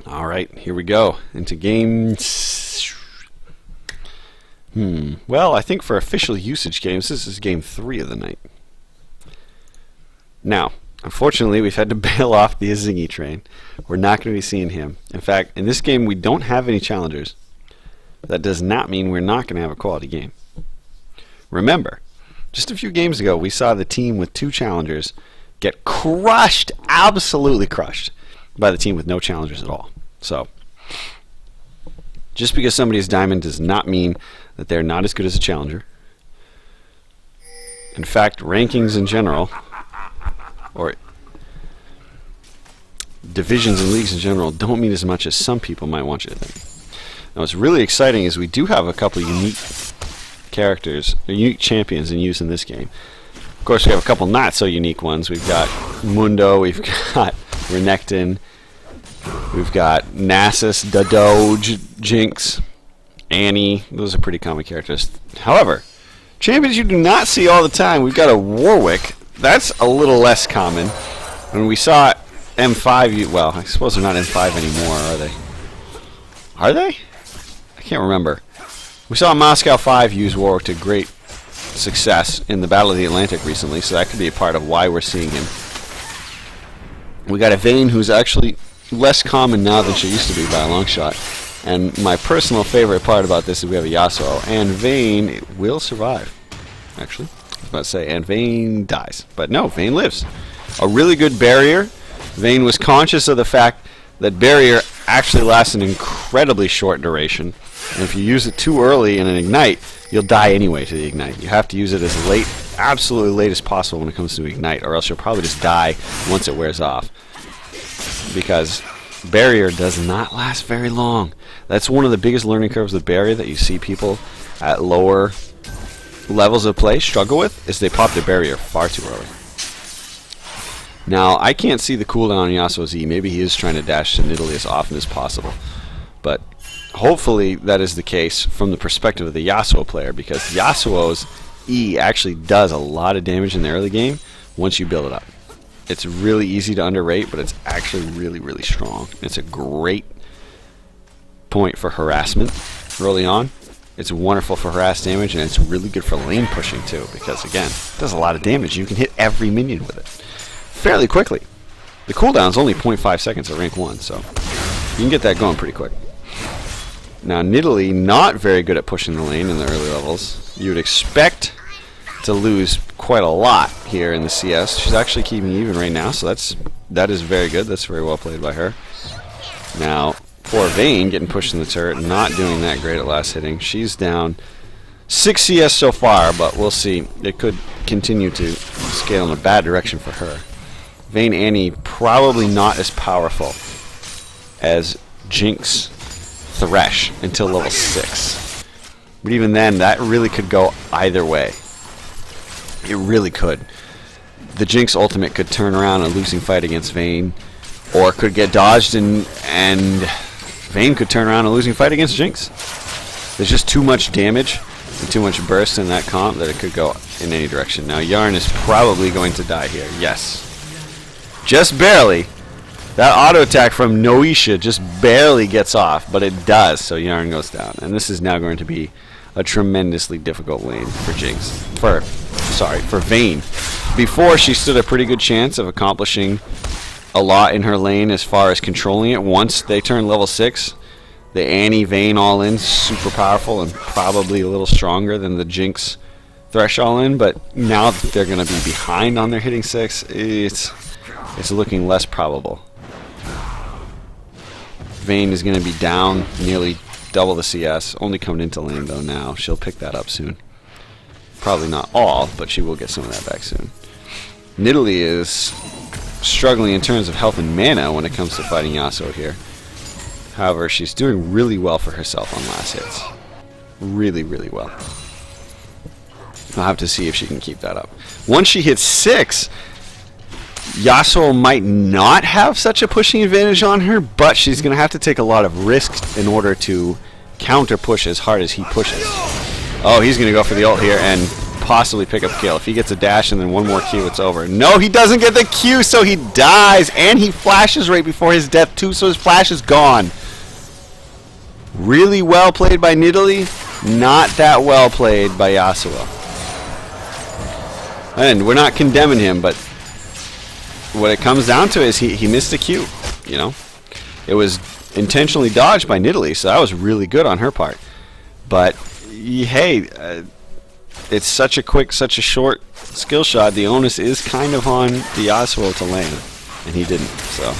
All right, here we go into game. Well, I think for official usage games, this is game 3 of the night. Now, unfortunately, we've had to bail off the Azingi train. We're not going to be seeing him. In fact, in this game, we don't have any challengers. That does not mean we're not going to have a quality game. Remember, just a few games ago, we saw the team with 2 challengers get crushed, absolutely crushed, by the team with no challengers at all. So, just because somebody is diamond does not mean that they're not as good as a challenger. In fact, rankings in general, or divisions and leagues in general, don't mean as much as some people might want you to think. Now, what's really exciting is we do have a couple unique characters, unique champions in use in this game. Of course, we have a couple not so unique ones. We've got Mundo, we've got Renekton, we've got Nasus, Doge, Jinx, Annie. Those are pretty common characters. However, champions you do not see all the time. We've got a Warwick. That's a little less common. When we saw M5, well, I suppose they're not M5 anymore, are they? Are they? I can't remember. We saw Moscow 5 use Warwick to great success in the Battle of the Atlantic recently, so that could be a part of why we're seeing him. We got a Vayne who's actually less common now than she used to be by a long shot. And my personal favorite part about this is we have a Yasuo, and Vayne will survive. Actually, I was about to say, and Vayne dies. But no, Vayne lives. A really good barrier. Vayne was conscious of the fact that barrier actually lasts an incredibly short duration. And if you use it too early in an ignite, you'll die anyway to the ignite. You have to use it as late, absolutely late as possible when it comes to ignite, or else you'll probably just die once it wears off. Because barrier does not last very long. That's one of the biggest learning curves with barrier that you see people at lower levels of play struggle with, is they pop their barrier far too early. Now, I can't see the cooldown on Yasuo's E. Maybe he is trying to dash to Nidalee as often as possible. But hopefully that is the case from the perspective of the Yasuo player, because Yasuo's E actually does a lot of damage in the early game once you build it up. It's really easy to underrate, but it's actually really, really strong. It's a great point for harassment early on. It's wonderful for harass damage, and it's really good for lane pushing too, because again, it does a lot of damage. You can hit every minion with it fairly quickly. The cooldown is only 0.5 seconds at rank 1, so you can get that going pretty quick. Now, Nidalee, not very good at pushing the lane in the early levels. You would expect to lose quite a lot here in the CS. She's actually keeping even right now, so that is very good. That's very well played by her. Now, poor Vayne getting pushed in the turret, not doing that great at last hitting. She's down 6 CS so far, but we'll see. It could continue to scale in a bad direction for her. Vayne Annie probably not as powerful as Jinx Thresh until level 6. But even then, that really could go either way. It really could. The Jinx ultimate could turn around a losing fight against Vayne, or could get dodged and Vayne could turn around a losing fight against Jinx. There's just too much damage and too much burst in that comp that it could go in any direction. Now, Yarn is probably going to die here. Yes. Just barely. That auto attack from Noisha just barely gets off, but it does, so Yarn goes down. And this is now going to be a tremendously difficult lane for Jinx. For Vayne. Before, she stood a pretty good chance of accomplishing a lot in her lane as far as controlling it. Once they turn level 6, the Annie Vayne all in, super powerful and probably a little stronger than the Jinx Thresh all in, but now that they're going to be behind on their hitting 6, it's looking less probable. Vayne is going to be down nearly double the CS, only coming into lane though now. She'll pick that up soon. Probably not all, but she will get some of that back soon. Nidalee is struggling in terms of health and mana when it comes to fighting Yasuo here. However, she's doing really well for herself on last hits. Really, really well. I'll have to see if she can keep that up. Once she hits 6, Yasuo might not have such a pushing advantage on her, but she's going to have to take a lot of risks in order to counter push as hard as he pushes. Oh, he's going to go for the ult here and possibly pick up the kill. If he gets a dash and then one more Q, it's over. No, he doesn't get the Q, so he dies. And he flashes right before his death, too, so his flash is gone. Really well played by Nidalee. Not that well played by Yasuo. And we're not condemning him, but what it comes down to is he missed a Q, you know. It was intentionally dodged by Nidalee, so that was really good on her part. But, hey, it's such a quick, such a short skill shot. The onus is kind of on the Yasuo to land, and he didn't, so.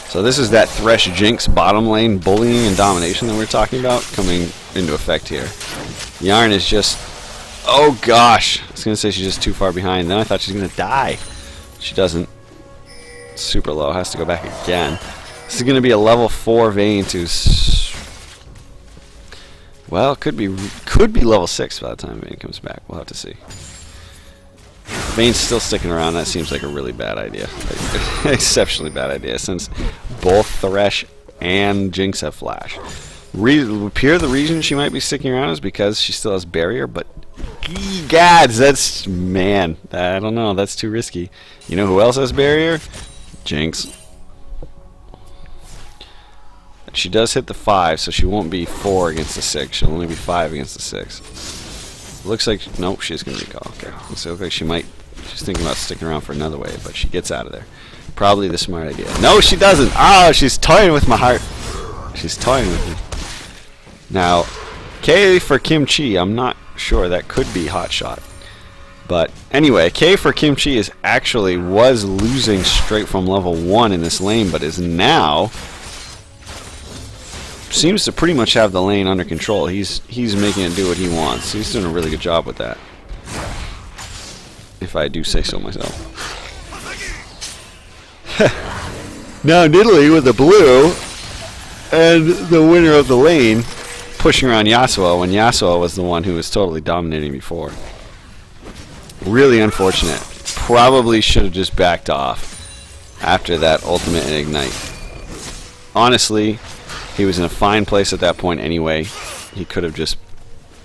So this is that Thresh Jinx bottom lane bullying and domination that we're talking about coming into effect here. Yarn is just, oh gosh, I was going to say she's just too far behind. Then I thought she was going to die. She doesn't. Super low, has to go back again. This is going to be a level 4 Vayne to, well, could be level 6 by the time Vayne comes back. We'll have to see. Vayne's still sticking around. That seems like a really bad idea. Exceptionally bad idea, since both Thresh and Jinx have flash. Appear the reason she might be sticking around is because she still has barrier, but gads, that's, man, I don't know, that's too risky. You know who else has barrier? Jinx. She does hit the 5, so she won't be 4 against the 6. She'll only be 5 against the 6. Looks like, nope, she's going to be called. Okay, so okay, she might, she's thinking about sticking around for another wave, but she gets out of there. Probably the smart idea. No, she doesn't. Oh, she's toying with my heart. She's toying with me. Now, K for Kim-Chi, I'm not sure. That could be hot shot. But anyway, K for Kim-Chi is actually was losing straight from level 1 in this lane, but is now seems to pretty much have the lane under control. He's making it do what he wants. He's doing a really good job with that, if I do say so myself. Now Nidalee with the blue and the winner of the lane pushing around Yasuo when Yasuo was the one who was totally dominating before. Really unfortunate. Probably should have just backed off after that ultimate and ignite. Honestly, he was in a fine place at that point anyway. He could have just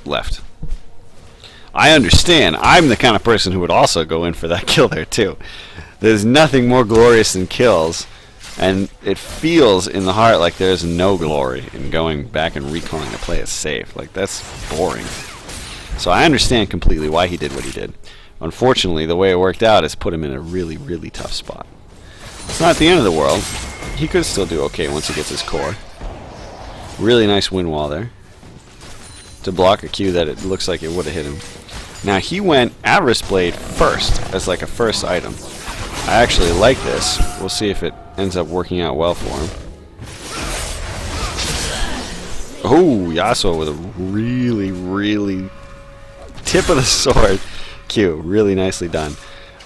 left. I understand. I'm the kind of person who would also go in for that kill there too. There's nothing more glorious than kills, and it feels in the heart like there's no glory in going back and recalling a play as safe. Like, that's boring. So I understand completely why he did what he did. Unfortunately, the way it worked out has put him in a really, really tough spot. It's not the end of the world. He could still do okay once he gets his core. Really nice wind wall there to block a Q that it looks like it would have hit him. Now he went Avarice Blade first as like a first item. I actually like this. We'll see if it ends up working out well for him. Oh, Yasuo with a really, really tip of the sword Q. Really nicely done.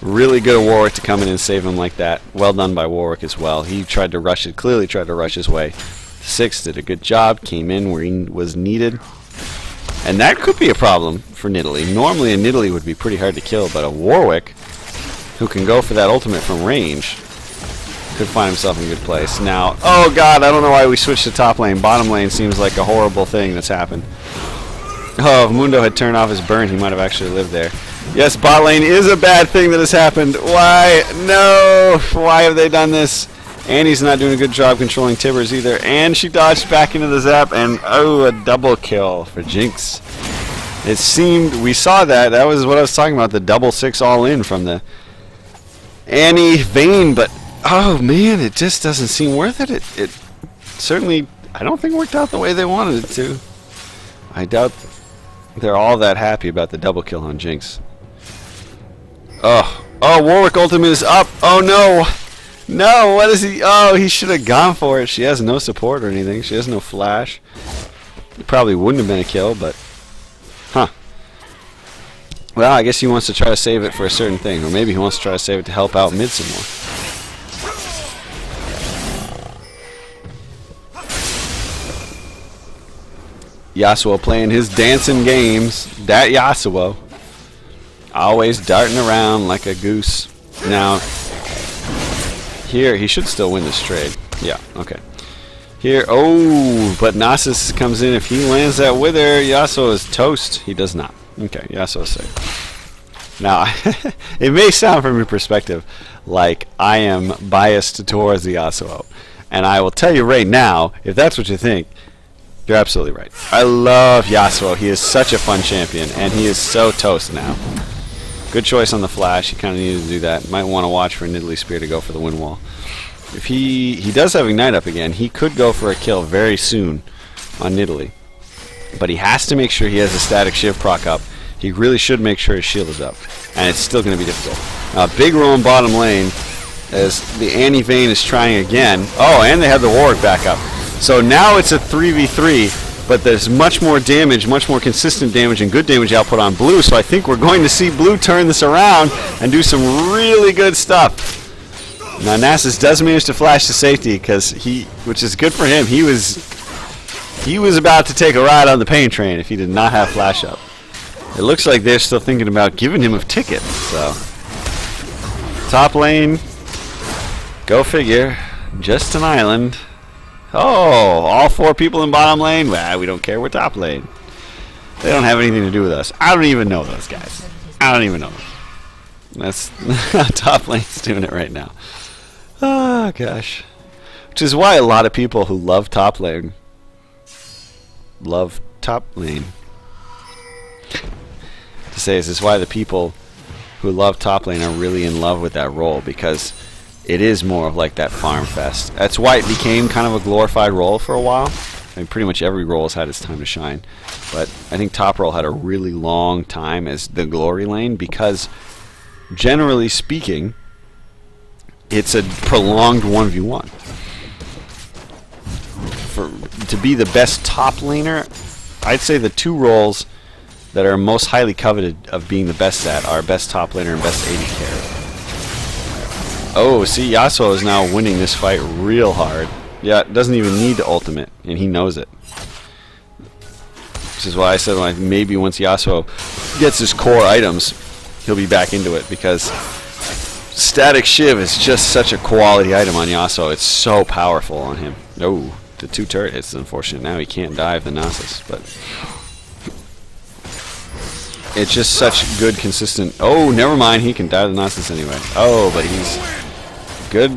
Really good of Warwick to come in and save him like that. Well done by Warwick as well. He tried to rush it, clearly tried to rush his way. 6 did a good job, came in where he was needed. And that could be a problem for Nidalee. Normally a Nidalee would be pretty hard to kill, but a Warwick who can go for that ultimate from range could find himself in a good place. Now, oh god, I don't know why we switched to top lane. Bottom lane seems like a horrible thing that's happened. Oh, if Mundo had turned off his burn, he might have actually lived there. Yes, bot lane is a bad thing that has happened. Why? No! Why have they done this? Annie's not doing a good job controlling Tibbers either. And she dodged back into the zap, and oh, a double kill for Jinx. It seemed, we saw that. That was what I was talking about, the double 6 all in from the Annie Vayne, but oh man, it just doesn't seem worth it. It certainly, I don't think worked out the way they wanted it to. I doubt they're all that happy about the double kill on Jinx. Oh, Warwick ultimate is up. Oh no. No, what is he? Oh, he should have gone for it. She has no support or anything. She has no flash. It probably wouldn't have been a kill, but huh. Well, I guess he wants to try to save it for a certain thing, or maybe he wants to try to save it to help out mid some more. Yasuo playing his dancing games. That Yasuo. Always darting around like a goose. Now, here, he should still win this trade. Yeah, okay. Here, oh, but Nasus comes in. If he lands that Wither, Yasuo is toast. He does not. Okay, Yasuo is safe. Now, it may sound from your perspective like I am biased towards the Yasuo. And I will tell you right now, if that's what you think, you're absolutely right. I love Yasuo. He is such a fun champion, and he is so toast now. Good choice on the flash. He kind of needed to do that. Might want to watch for Nidalee Spear to go for the wind wall. If he does have Ignite up again, he could go for a kill very soon on Nidalee. But he has to make sure he has a static shiv proc up. He really should make sure his shield is up. And it's still going to be difficult. Big roam bottom lane as the Annie Vayne is trying again. Oh, and they have the Warwick back up. So now it's a 3v3, but there's much more damage, much more consistent damage, and good damage output on Blue. So I think we're going to see Blue turn this around and do some really good stuff. Now Nasus does manage to flash to safety because which is good for him. He was about to take a ride on the pain train if he did not have flash up. It looks like they're still thinking about giving him a ticket. So top lane, go figure, just an island. Oh, all 4 people in bottom lane. Well, we don't care. We're top lane. They don't have anything to do with us. I don't even know those guys. I don't even know them. That's top lane's doing it right now. Oh gosh, which is why a lot of people who love top lane love top lane. To say this is why the people who love top lane are really in love with that role, because it is more of like that farm fest. That's why it became kind of a glorified role for a while. I mean, pretty much every role has had its time to shine, but I think top role had a really long time as the glory lane because, generally speaking, it's a prolonged 1v1. To be the best top laner, I'd say the 2 roles that are most highly coveted of being the best at are best top laner and best AD carry. Oh, see, Yasuo is now winning this fight real hard. Yeah, doesn't even need the ultimate, and he knows it. This is why I said like maybe once Yasuo gets his core items, he'll be back into it, because Static Shiv is just such a quality item on Yasuo. It's so powerful on him. Oh, the 2 turret hits is unfortunate. Now he can't dive the Nasus, but it's just such good, consistent. Oh, never mind. He can dive the Nasus anyway. Oh, but he's good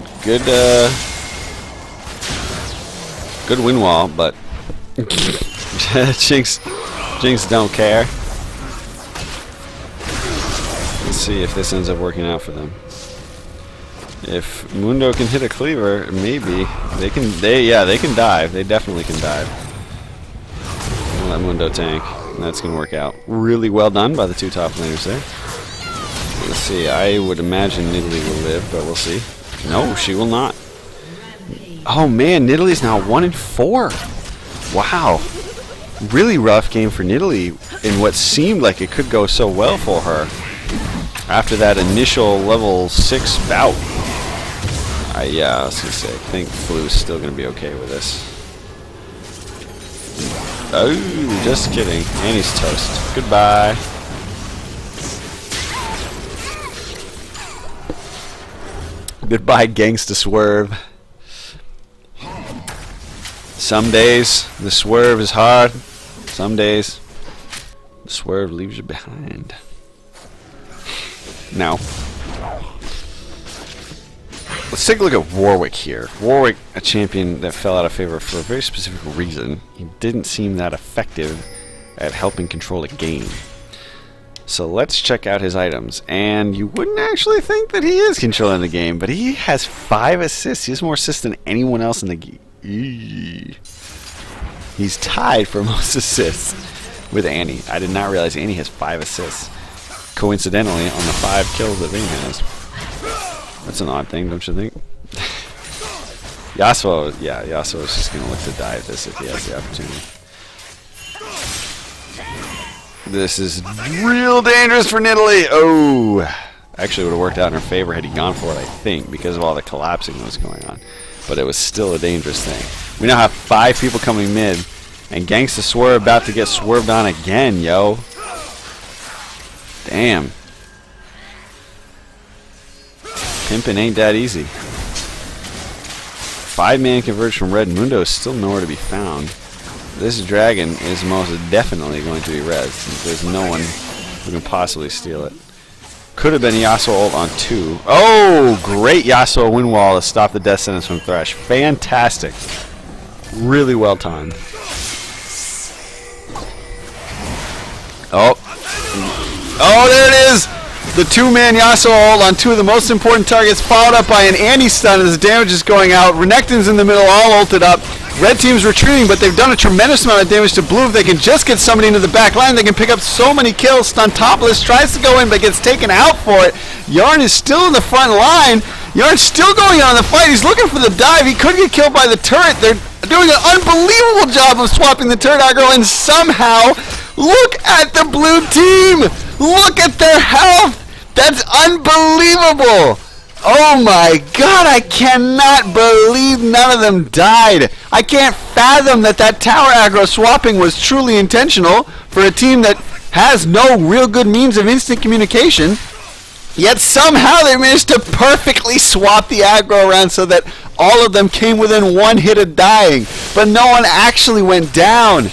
wind wall, but Jinx don't care. Let's see if this ends up working out for them. If Mundo can hit a cleaver, maybe they can. They can dive. They definitely can dive. I'll let Mundo tank. And that's gonna work out really well done by the 2 top laners there. Let's see. I would imagine Nidalee will live, but we'll see. No, she will not. Oh man, Nidalee's now 1-4. Wow, really rough game for Nidalee in what seemed like it could go so well for her after that initial level 6 bout. Yeah, I was gonna say, I think Blue's still gonna be okay with this. Oh, just kidding. Annie's toast. Goodbye. Goodbye, Gangsta Swerve. Some days the swerve is hard. Some days the swerve leaves you behind. Now, let's take a look at Warwick here. Warwick, a champion that fell out of favor for a very specific reason. He didn't seem that effective at helping control a game. So let's check out his items. And you wouldn't actually think that he is controlling the game, but he has 5 assists. He has more assists than anyone else in the game. He's tied for most assists with Annie. I did not realize Annie has 5 assists. Coincidentally, on the 5 kills that Vayne has. That's an odd thing, don't you think? Yasuo is just going to look to die at this if he has the opportunity. This is real dangerous for Nidalee. Oh, actually would have worked out in her favor had he gone for it, I think, because of all the collapsing that was going on. But it was still a dangerous thing. We now have 5 people coming mid, and Gangsta Swerve about to get swerved on again, yo. Damn. Pimpin' ain't that easy. 5-man converge from Red Mundo is still nowhere to be found. This dragon is most definitely going to be res. There's no one who can possibly steal it. Could have been Yasuo ult on 2. Oh, great Yasuo wind wall to stop the death sentence from Thresh. Fantastic. Really well timed. Oh. Oh, there it is! The 2-man Yasuo ult on 2 of the most important targets, followed up by an anti-stun as the damage is going out. Renekton's in the middle, all ulted up. Red team's retreating, but they've done a tremendous amount of damage to blue. If they can just get somebody into the back line, they can pick up so many kills. Stun Topless tries to go in, but gets taken out for it. Yarn is still in the front line. Yarn's still going on in the fight. He's looking for the dive. He could get killed by the turret. They're doing an unbelievable job of swapping the turret aggro, and somehow, look at the blue team. Look at their health. That's unbelievable. Oh my god, I cannot believe none of them died. I can't fathom that tower aggro swapping was truly intentional for a team that has no real good means of instant communication. Yet somehow they managed to perfectly swap the aggro around so that all of them came within 1 hit of dying. But no one actually went down.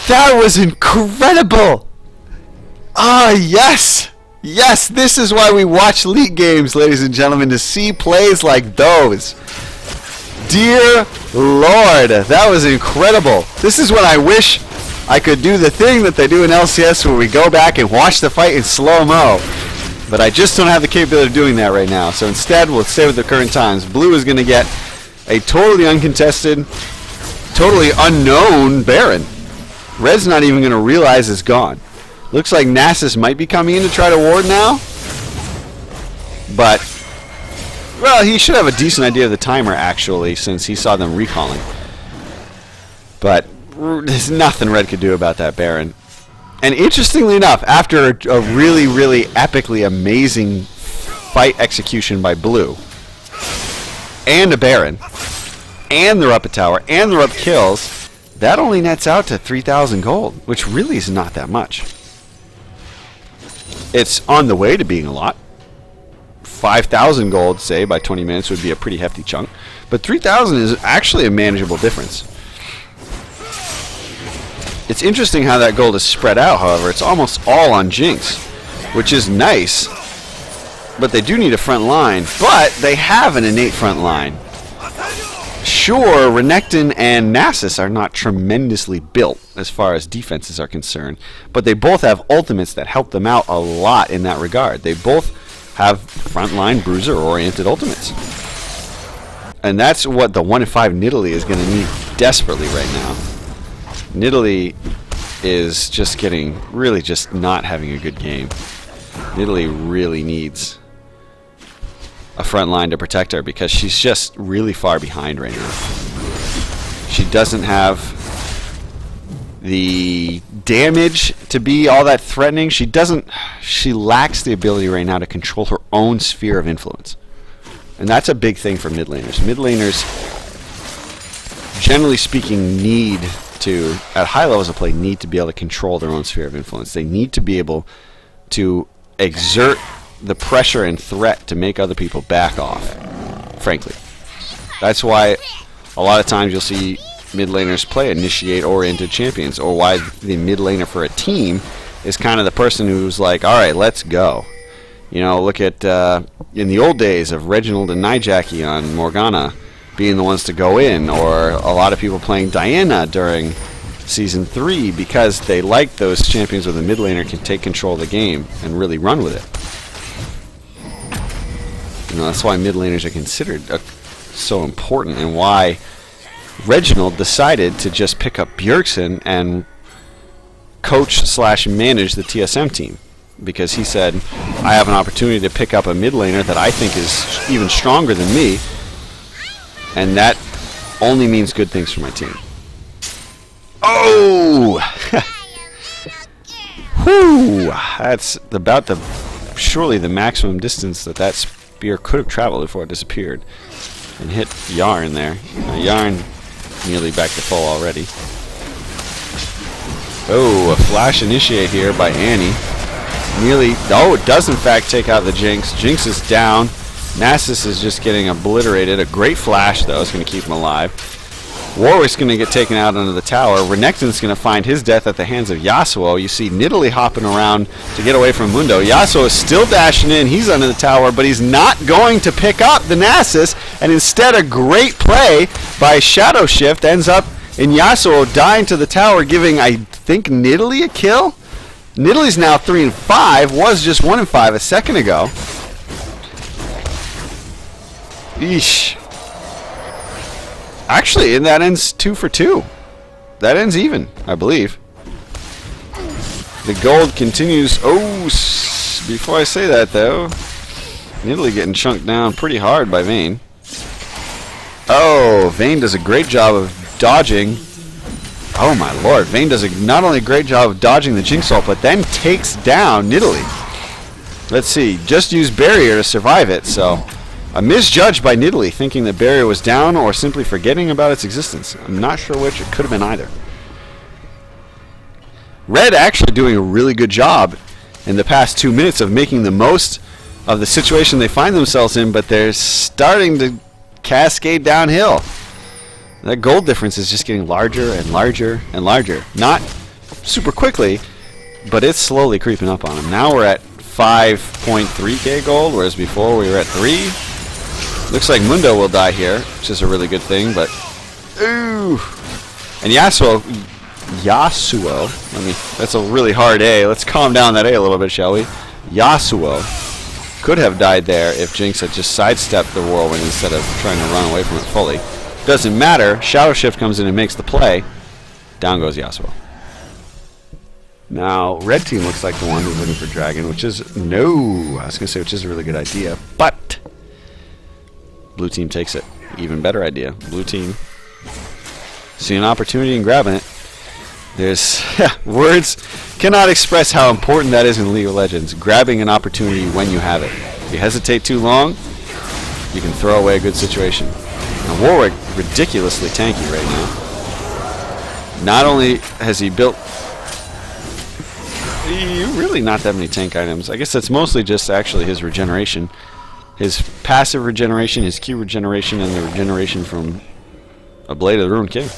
That was incredible. Ah, yes. Yes, this is why we watch League games, ladies and gentlemen, to see plays like those. Dear Lord, that was incredible. This is when I wish I could do the thing that they do in LCS where we go back and watch the fight in slow-mo. But I just don't have the capability of doing that right now. So instead, we'll stay with the current times. Blue is going to get a totally uncontested, totally unknown Baron. Red's not even going to realize it's gone. Looks like Nasus might be coming in to try to ward now. But, well, he should have a decent idea of the timer, actually, since he saw them recalling. But there's nothing Red could do about that Baron. And interestingly enough, after a really, really epically amazing fight execution by Blue, and a Baron, and they're up a tower, and they're up kills, that only nets out to 3,000 gold, which really is not that much. It's on the way to being a lot. 5,000 gold, say, by 20 minutes would be a pretty hefty chunk. But 3,000 is actually a manageable difference. It's interesting how that gold is spread out, however. It's almost all on Jinx, which is nice. But they do need a front line. But they have an innate front line. Sure, Renekton and Nasus are not tremendously built as far as defenses are concerned, but they both have ultimates that help them out a lot in that regard. They both have frontline bruiser-oriented ultimates. And that's what the 1-5 Nidalee is going to need desperately right now. Nidalee is just getting, really just not having a good game. Nidalee really needs a front line to protect her because she's just really far behind right now. She doesn't have the damage to be all that threatening. She lacks the ability right now to control her own sphere of influence. And that's a big thing for mid laners. Mid laners, generally speaking, need to, at high levels of play, need to be able to control their own sphere of influence. They need to be able to exert the pressure and threat to make other people back off, frankly. That's why a lot of times you'll see mid laners play initiate-oriented champions, or why the mid laner for a team is kind of the person who's like, all right, let's go. You know, look at, in the old days of Reginald and Nijaki on Morgana being the ones to go in, or a lot of people playing Diana during Season 3 because they like those champions where the mid laner can take control of the game and really run with it. You know, that's why mid laners are considered so important, and why Reginald decided to just pick up Bjergsen and coach/manage the TSM team, because he said, I have an opportunity to pick up a mid laner that I think is even stronger than me, and that only means good things for my team. Oh! Whew! That's about surely the maximum distance that spear could have traveled before it disappeared. And hit Yarn there. Yarn nearly back to full already. Oh, a flash initiate here by Annie. Nearly, oh, it does in fact take out the Jinx. Jinx is down. Nasus is just getting obliterated. A great flash, though, is going to keep him alive. Warwick's going to get taken out under the tower. Renekton's going to find his death at the hands of Yasuo. You see Nidalee hopping around to get away from Mundo. Yasuo is still dashing in. He's under the tower, but he's not going to pick up the Nasus. And instead, a great play by Shadow Shift ends up in Yasuo dying to the tower, giving, I think, Nidalee a kill? Nidalee's now 3 and 5, was just 1 and 5 a second ago. Eesh. Actually, and that ends 2 for 2. That ends even, I believe. The gold continues. Oh, before I say that, though, Nidalee getting chunked down pretty hard by Vayne. Oh, Vayne does a great job of dodging. Oh, my lord. Vayne does not only a great job of dodging the Jinx ult, but then takes down Nidalee. Let's see. Just used barrier to survive it, so... A misjudge by Nidalee, thinking the barrier was down or simply forgetting about its existence. I'm not sure which. It could have been either. Red actually doing a really good job in the past 2 minutes of making the most of the situation they find themselves in, but they're starting to cascade downhill. That gold difference is just getting larger and larger and larger. Not super quickly, but it's slowly creeping up on them. Now we're at 5.3k gold, whereas before we were at 3. Looks like Mundo will die here, which is a really good thing, but... Ooh! And Yasuo... That's a really hard A. Let's calm down that A a little bit, shall we? Yasuo could have died there if Jinx had just sidestepped the whirlwind instead of trying to run away from it fully. Doesn't matter. Shadow Shift comes in and makes the play. Down goes Yasuo. Now, red team looks like the one who's looking for Dragon, which is... No! I was going to say, which is a really good idea, but... Blue team takes it. Even better idea. Blue team seeing an opportunity and grabbing it. There's words cannot express how important that is in League of Legends. Grabbing an opportunity when you have it. If you hesitate too long, you can throw away a good situation. Now Warwick, ridiculously tanky right now. Not only has he built really not that many tank items. I guess that's mostly just actually his regeneration. His passive regeneration, his Q regeneration, and the regeneration from a Blade of the Ruined King.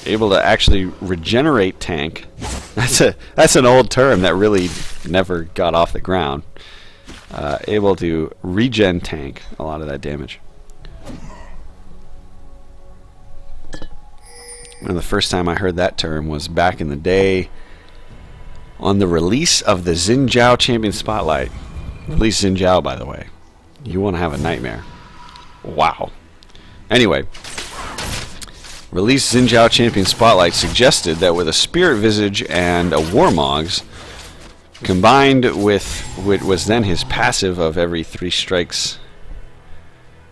Able to actually regenerate tank. That's an old term that really never got off the ground. Able to regen tank a lot of that damage. And the first time I heard that term was back in the day on the release of the Xin Zhao Champion Spotlight. Release Xin Zhao, by the way. You want to have a nightmare. Wow. Anyway, release Xin Zhao Champion Spotlight suggested that with a Spirit Visage and a Warmogs, combined with what was then his passive of every 3 strikes,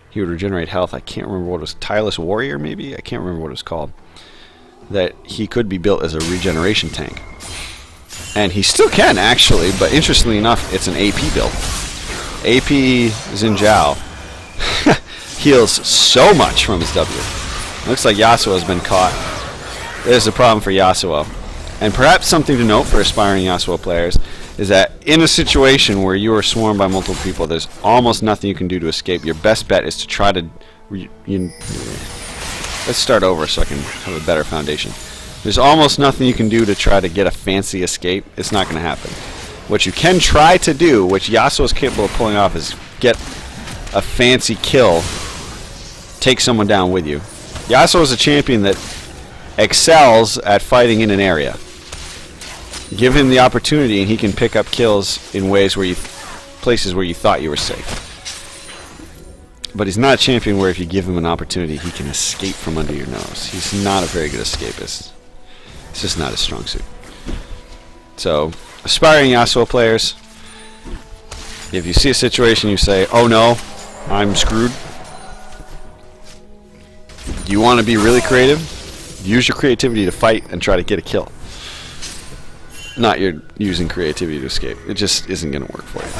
he would regenerate health. I can't remember what it was. Tireless Warrior, maybe? I can't remember what it was called. That he could be built as a regeneration tank. And he still can, actually, but interestingly enough, it's an AP build. AP Xin Zhao heals so much from his W. Looks like Yasuo has been caught. There's a problem for Yasuo. And perhaps something to note for aspiring Yasuo players is that in a situation where you are swarmed by multiple people, there's almost nothing you can do to escape. Your best bet is to try to... Let's start over so I can have a better foundation. There's almost nothing you can do to try to get a fancy escape. It's not going to happen. What you can try to do, which Yasuo is capable of pulling off, is get a fancy kill. Take someone down with you. Yasuo is a champion that excels at fighting in an area. Give him the opportunity and he can pick up kills in ways where places where you thought you were safe. But he's not a champion where if you give him an opportunity, he can escape from under your nose. He's not a very good escapist. It's just not his strong suit. So, aspiring Yasuo players, if you see a situation you say, oh no, I'm screwed. You want to be really creative? Use your creativity to fight and try to get a kill. Not your using creativity to escape. It just isn't going to work for you.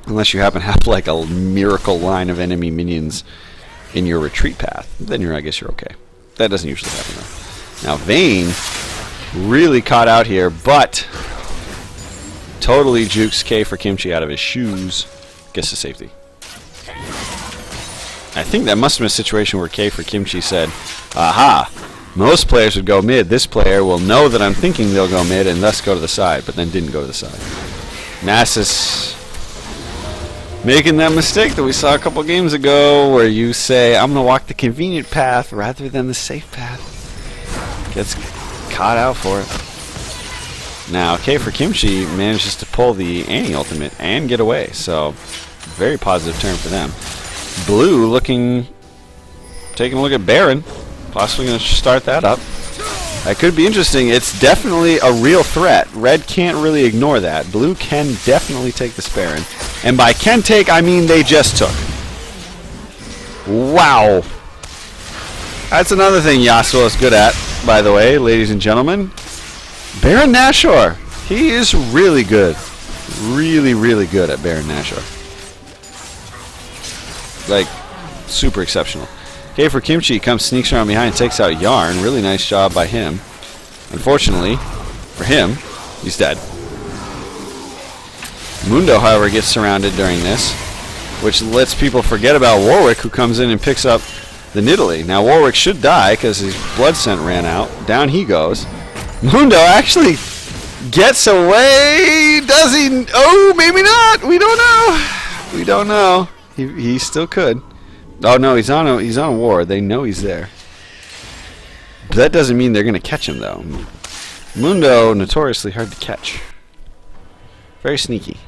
Unless you happen to have like a miracle line of enemy minions in your retreat path, then I guess you're okay. That doesn't usually happen though. Now Vayne really caught out here, but Totally jukes K for Kimchi out of his shoes. Gets to safety. I think that must have been a situation where K for Kimchi said, aha, most players would go mid. This player will know that I'm thinking they'll go mid and thus go to the side, but then didn't go to the side. Nasus making that mistake that we saw a couple games ago where you say, I'm going to walk the convenient path rather than the safe path. Gets caught out for it. Now, K for Kimchi manages to pull the Annie ultimate and get away, so very positive turn for them. Blue taking a look at Baron, possibly going to start that up. That could be interesting. It's definitely a real threat. Red can't really ignore that. Blue can definitely take this Baron. And by can take, I mean they just took. Wow. That's another thing Yasuo is good at, by the way, ladies and gentlemen. Baron Nashor. He is really good. Really, really good at Baron Nashor. Like, super exceptional. Okay, for Kimchi, comes, sneaks around behind, takes out Yarn. Really nice job by him. Unfortunately, for him, he's dead. Mundo, however, gets surrounded during this, which lets people forget about Warwick, who comes in and picks up the Nidalee. Now, Warwick should die because his blood scent ran out. Down he goes. Mundo actually gets away. Does he? Oh, maybe not. We don't know. We don't know. He still could. Oh no, he's on a ward. They know he's there. But that doesn't mean they're going to catch him though. Mundo, notoriously hard to catch. Very sneaky.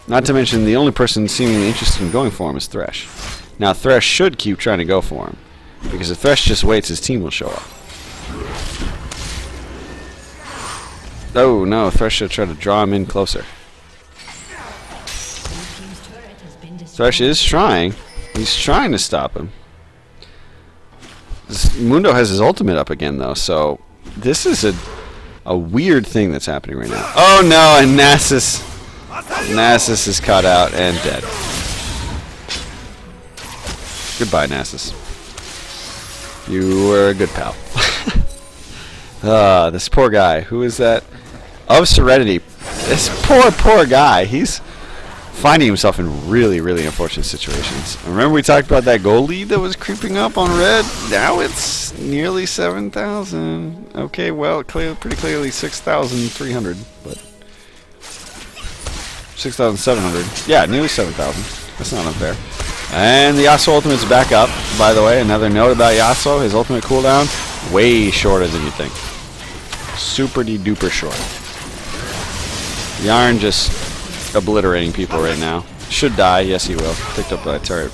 Not to mention the only person seemingly interested in going for him is Thresh. Now Thresh should keep trying to go for him, because if Thresh just waits, his team will show up. Oh no, Thresh should try to draw him in closer. Thresh is trying. He's trying to stop him. Mundo has his ultimate up again, though, so this is a weird thing that's happening right now. Oh no, and Nasus is caught out and dead. Goodbye, Nasus. You were a good pal. This poor guy. Who is that? Of Serenity. This poor guy. He's finding himself in really, really unfortunate situations. Remember we talked about that goal lead that was creeping up on red? Now it's nearly 7,000. Okay, well, pretty clearly 6,300, but 6,700. Yeah, nearly 7,000. That's not unfair. And the Yasuo ultimate's back up, by the way. Another note about Yasuo, his ultimate cooldown, way shorter than you think. Super-de-duper short. Yarn just obliterating people right now. Should die, yes he will. Picked up by a turret.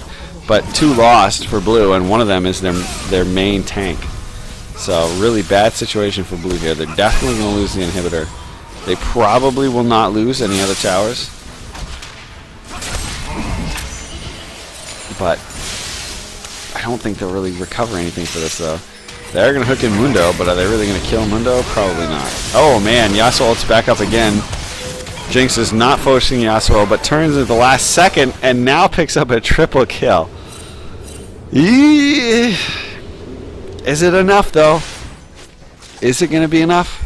But 2 lost for Blue, and one of them is their main tank. So really bad situation for Blue here. They're definitely going to lose the inhibitor. They probably will not lose any other towers. But I don't think they'll really recover anything for this though. They're going to hook in Mundo, but are they really going to kill Mundo? Probably not. Oh man, Yasuo ults back up again. Jinx is not forcing Yasuo, but turns at the last second and now picks up a triple kill. Is it enough, though? Is it going to be enough?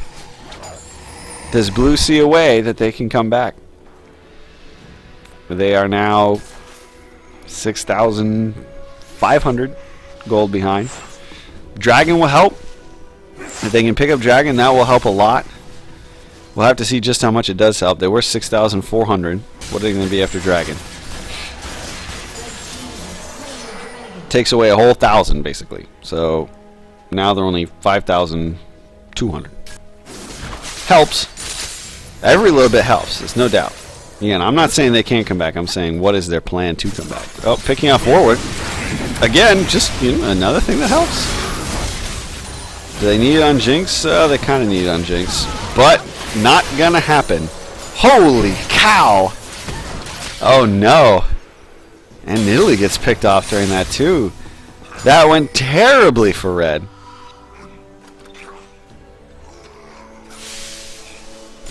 Does Blue see a way that they can come back? They are now 6,500 gold behind. Dragon will help. If they can pick up Dragon, that will help a lot. We'll have to see just how much it does help. They were 6,400. What are they going to be after Dragon? Takes away a whole 1,000, basically. So now they're only 5,200. Helps. Every little bit helps. There's no doubt. Again, I'm not saying they can't come back. I'm saying what is their plan to come back. Oh, picking off Warwick. Again, just another thing that helps. Do they need it on Jinx? They kind of need it on Jinx. But not gonna happen. Holy cow! Oh no. And Nidalee gets picked off during that too. That went terribly for red.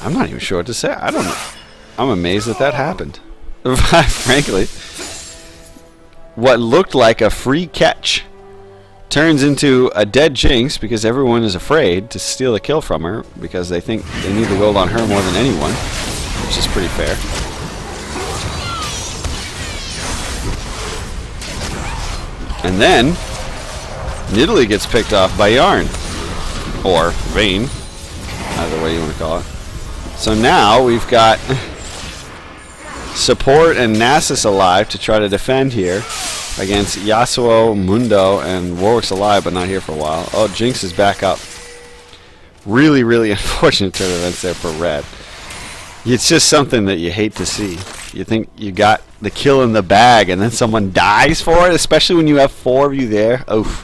I'm not even sure what to say. I don't know. I'm amazed that happened. Frankly. What looked like a free catch turns into a dead Jinx because everyone is afraid to steal the kill from her because they think they need the gold on her more than anyone, which is pretty fair. And then Nidalee gets picked off by Yarn, or Vayne, either way you want to call it. So now we've got support and Nasus alive to try to defend here against Yasuo, Mundo, and Warwick's alive but not here for a while. Oh, Jinx is back up. Really, really unfortunate turn of events there for Red. It's just something that you hate to see. You think you got the kill in the bag and then someone dies for it, especially when you have 4 of you there. Oof.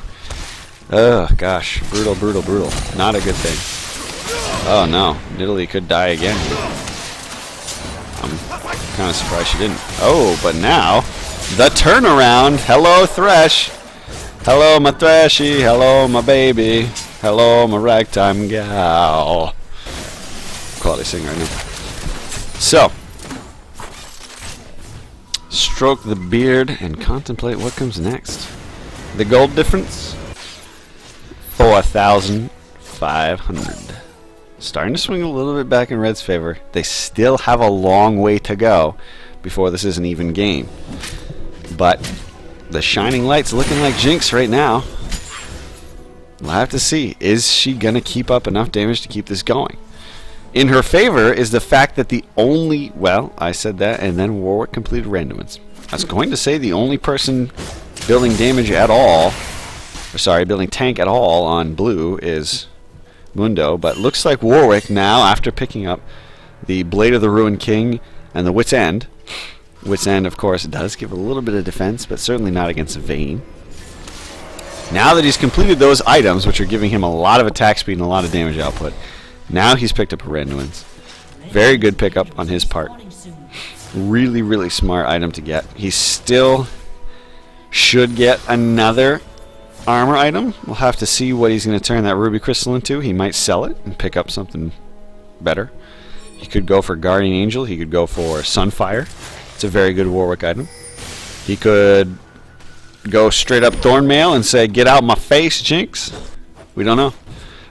Oh, gosh. Brutal, brutal, brutal. Not a good thing. Oh, no. Nidalee could die again. I'm kind of surprised she didn't. Oh, but now, the turnaround. Hello, Thresh. Hello, my Thrashy. Hello, my baby. Hello, my ragtime gal. Quality singer right now. So, stroke the beard and contemplate what comes next. The gold difference? 4,500. Starting to swing a little bit back in Red's favor. They still have a long way to go before this is an even game. But the shining light's looking like Jinx right now. We'll have to see. Is she going to keep up enough damage to keep this going? In her favor is the fact that the only... Well, I said that, and then Warwick completed randomness. I was going to say the only person building damage at all... Or sorry, building tank at all on blue is Mundo, but looks like Warwick now, after picking up the Blade of the Ruined King and the Wit's End. Wit's End, of course, does give a little bit of defense, but certainly not against Vayne. Now that he's completed those items, which are giving him a lot of attack speed and a lot of damage output, now he's picked up a Randuin's. Very good pickup on his part. Really, really smart item to get. He still should get another armor item. We'll have to see what he's going to turn that Ruby Crystal into. He might sell it and pick up something better. He could go for Guardian Angel. He could go for Sunfire. It's a very good Warwick item. He could go straight up Thornmail and say, "Get out my face, Jinx." We don't know.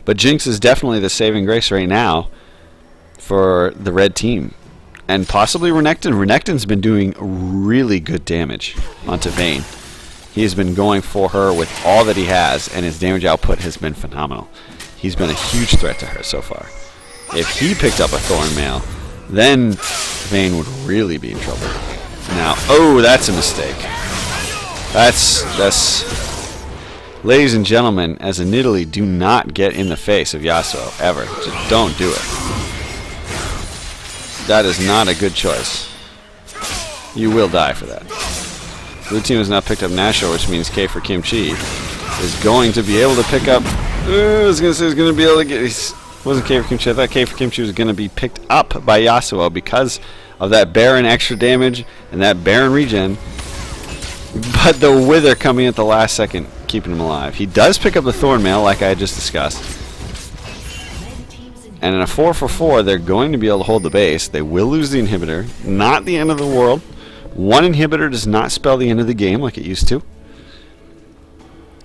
But Jinx is definitely the saving grace right now for the red team. And possibly Renekton. Renekton's been doing really good damage onto Vayne. He has been going for her with all that he has, and his damage output has been phenomenal. He's been a huge threat to her so far. If he picked up a Thornmail, then Vayne would really be in trouble. Now, oh, that's a mistake. That's... Ladies and gentlemen, as a Nidalee, do not get in the face of Yasuo, ever. Just don't do it. That is not a good choice. You will die for that. Blue team has not picked up Nashor, which means K for Kimchi is going to be able to pick up... I was going to say he's going to be able to get... It wasn't K for Kimchi. I thought K for Kimchi was going to be picked up by Yasuo because of that Baron extra damage and that Baron regen. But the Wither coming at the last second, keeping him alive. He does pick up the Thornmail, like I just discussed. And in a 4-for-4, they're going to be able to hold the base. They will lose the inhibitor. Not the end of the world. One inhibitor does not spell the end of the game like it used to.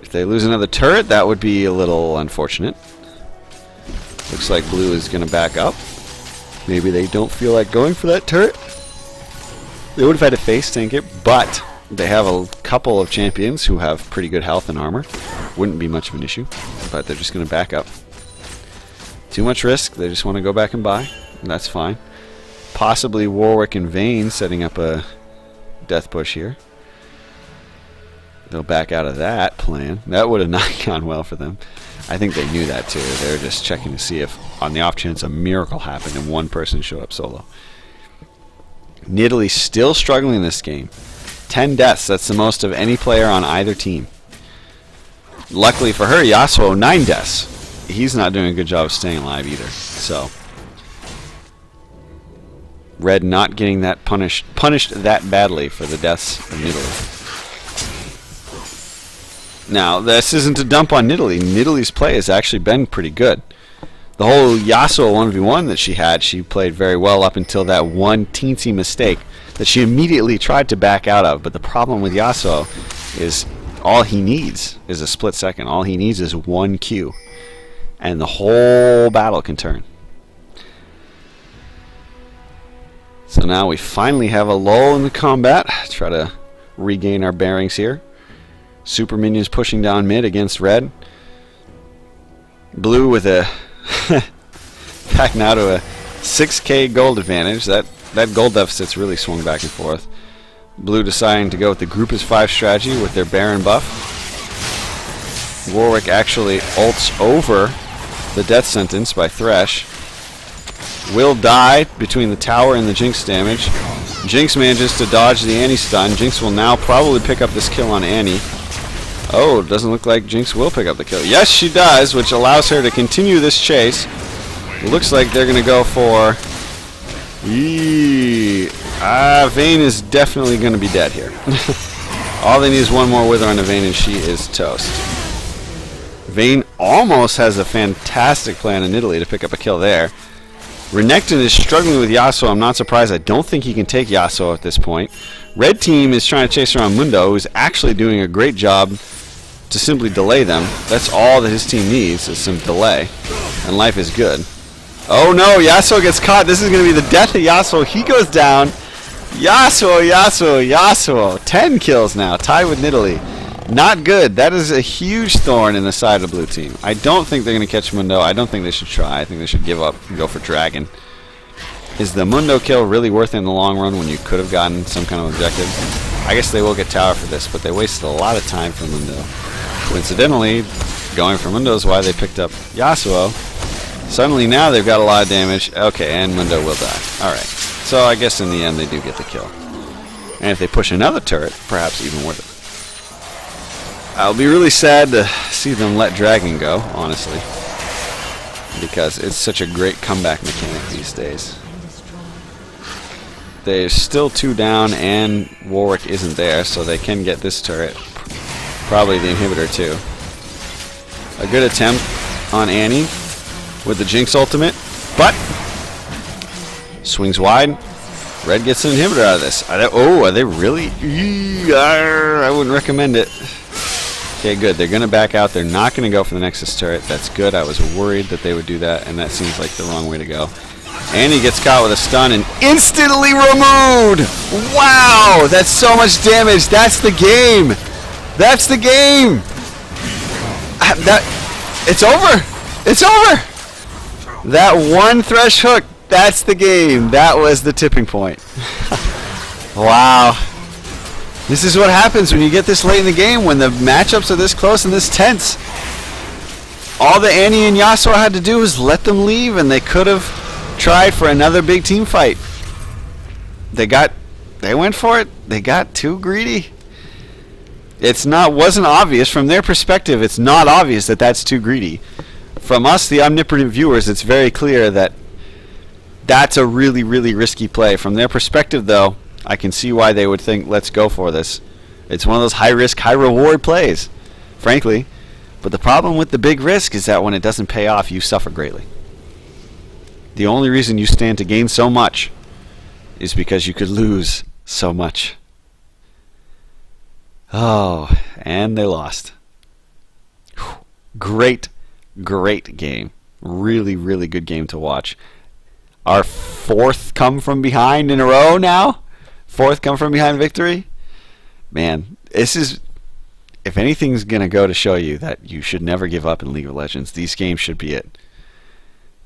If they lose another turret, that would be a little unfortunate. Looks like blue is going to back up. Maybe they don't feel like going for that turret. They would have had to face tank it, but they have a couple of champions who have pretty good health and armor. Wouldn't be much of an issue, but they're just going to back up. Too much risk. They just want to go back and buy. And that's fine. Possibly Warwick and Vayne setting up a death push here. They'll back out of that plan. That would have not gone well for them. I think they knew that too. They were just checking to see if, on the off chance, a miracle happened and one person showed up solo. Nidalee still struggling in this game. 10 deaths. That's the most of any player on either team. Luckily for her, Yasuo, 9 deaths. He's not doing a good job of staying alive either. So, Red not getting that punished that badly for the deaths of Nidalee. Now, this isn't a dump on Nidalee. Nidalee's play has actually been pretty good. The whole Yasuo 1v1 that she had, she played very well up until that one teensy mistake that she immediately tried to back out of. But the problem with Yasuo is all he needs is a split second. All he needs is one Q, and the whole battle can turn. So now we finally have a lull in the combat. Try to regain our bearings here. Super minions pushing down mid against red. Blue with a back now to a 6k gold advantage. That gold deficit's really swung back and forth. Blue deciding to go with the group is 5 strategy with their Baron buff. Warwick actually ults over the death sentence by Thresh. Will die between the tower and the Jinx damage. Jinx manages to dodge the Annie stun. Jinx will now probably pick up this kill on Annie. Oh, it doesn't look like Jinx will pick up the kill. Yes, she does, which allows her to continue this chase. It looks like they're going to go for... Vayne is definitely going to be dead here. All they need is one more Wither on the Vayne and she is toast. Vayne almost has a fantastic plan in Italy to pick up a kill there. Renekton is struggling with Yasuo. I'm not surprised. I don't think he can take Yasuo at this point. Red team is trying to chase around Mundo, who's actually doing a great job to simply delay them. That's all that his team needs is some delay, and life is good. Oh no, Yasuo gets caught. This is going to be the death of Yasuo. He goes down. Yasuo. 10 kills now, tied with Nidalee. Not good. That is a huge thorn in the side of the blue team. I don't think they're going to catch Mundo. I don't think they should try. I think they should give up and go for Dragon. Is the Mundo kill really worth it in the long run when you could have gotten some kind of objective? I guess they will get tower for this, but they wasted a lot of time for Mundo. Coincidentally, going for Mundo is why they picked up Yasuo. Suddenly now they've got a lot of damage. Okay, and Mundo will die. Alright, so I guess in the end they do get the kill. And if they push another turret, perhaps even worth it. I'll be really sad to see them let Dragon go, honestly, because it's such a great comeback mechanic these days. They're still 2 down and Warwick isn't there, so they can get this turret. Probably the inhibitor too. A good attempt on Annie with the Jinx ultimate, but swings wide. Red gets an inhibitor out of this. Are they really? I wouldn't recommend it. Okay, good. They're going to back out. They're not going to go for the Nexus turret. That's good. I was worried that they would do that, and that seems like the wrong way to go. Annie gets caught with a stun and instantly removed! Wow! That's so much damage. That's the game! That's the game! It's over! It's over! That one Thresh hook, that's the game. That was the tipping point. Wow. This is what happens when you get this late in the game, when the matchups are this close and this tense. All the Annie and Yasuo had to do was let them leave, and they could have tried for another big team fight. They went for it. They got too greedy. Wasn't obvious from their perspective. It's not obvious that that's too greedy. From us, the omnipotent viewers, it's very clear that that's a really, really risky play. From their perspective, though, I can see why they would think, let's go for this. It's one of those high-risk, high-reward plays, frankly. But the problem with the big risk is that when it doesn't pay off, you suffer greatly. The only reason you stand to gain so much is because you could lose so much. Oh, and they lost. Whew. Great game. Really, really good game to watch. Our 4th come from behind in a row now. 4th come from behind victory. Man, this is... If anything's going to go to show you that you should never give up in League of Legends, these games should be it.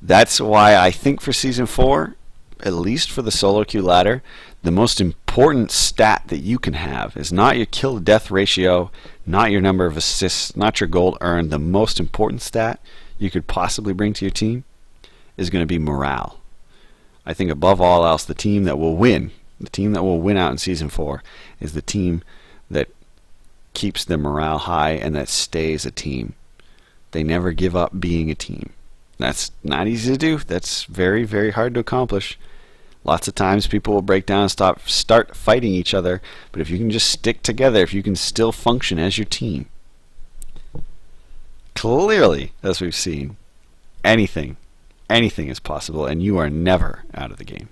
That's why I think for Season 4, at least for the solo queue ladder, the most important stat that you can have is not your kill-to-death ratio, not your number of assists, not your gold earned. The most important stat you could possibly bring to your team is going to be morale. I think above all else, the team that will win out in Season 4 is the team that keeps their morale high and that stays a team. They never give up being a team. That's not easy to do. That's very, very hard to accomplish. Lots of times people will break down and start fighting each other, but if you can just stick together, if you can still function as your team, clearly, as we've seen, anything is possible, and you are never out of the game.